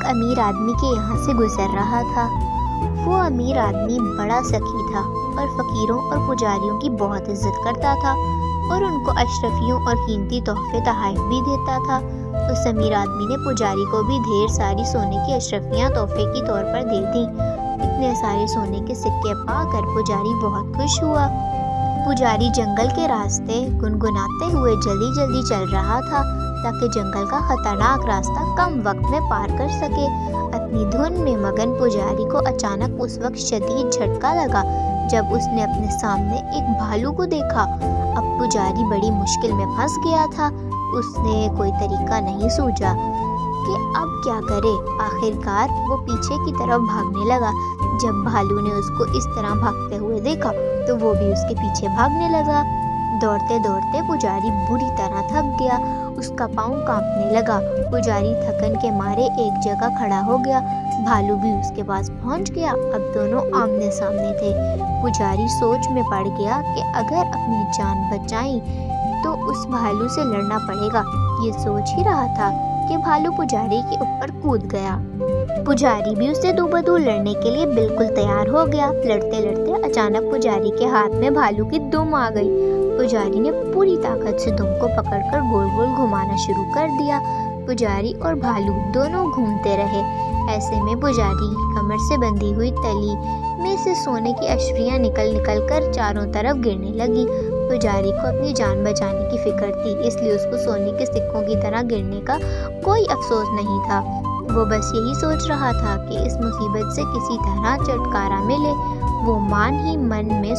अमीर आदमी के यहाँ से गुजर रहा था। वो अमीर आदमी बड़ा सखी था और फकीरों और पुजारियों की बहुत इज्जत करता था और उनको अशरफियों और कीमती तोहफे तोहफ़े भी देता था। उस अमीर आदमी ने पुजारी को भी ढेर सारी सोने की अशरफियाँ तोहफे के तौर पर दे दी। इतने सारे सोने के सिक्के पाकर पुजारी बहुत खुश हुआ। पुजारी जंगल के रास्ते गुनगुनाते हुए जल्दी जल्दी चल रहा था ताकि जंगल का खतरनाक रास्ता कम वक्त में पार कर सके। अपनी धुन में मगन पुजारी को अचानक उस वक्त शदीद झटका लगा जब उसने अपने सामने एक भालू को देखा। अब पुजारी बड़ी मुश्किल में फंस गया था। उसने कोई तरीका नहीं सूझा कि अब क्या करे। आखिरकार वो पीछे की तरफ भागने लगा। जब भालू ने उसको इस तरह भागते हुए देखा तो वो भी उसके पीछे भागने लगा। दौड़ते दौड़ते पुजारी बुरी तरह थक गया। उसका पाँव कांपने लगा। पुजारी थकन के मारे एक जगह खड़ा हो गया। भालू भी उसके पास पहुंच गया। अब दोनों आमने सामने थे। पुजारी सोच में पड़ गया कि अगर अपनी जान बचाई तो उस भालू से लड़ना पड़ेगा। ये सोच ही रहा था कि भालू पुजारी के ऊपर कूद गया। पुजारी भी उससे दूबदू लड़ने के लिए बिल्कुल तैयार हो गया। लड़ते लड़ते अचानक पुजारी के हाथ में भालू की दुम आ गई। पुजारी ने पूरी ताकत से दुम को पकड़कर गोल गोल घुमाना शुरू कर दिया। पुजारी और भालू दोनों घूमते रहे। ऐसे में पुजारी की कमर से बंधी हुई तली में से सोने की अशरियाँ निकल निकल कर चारों तरफ गिरने लगी। पुजारी को अपनी जान बचाने की फिक्र थी, इसलिए उसको सोने के सिक्कों की तरह गिरने का कोई अफसोस नहीं था। वो बस यही सोच रहा था कि इस मुसीबत से किसी तरह छुटकारा मिले। वो मन ही मन में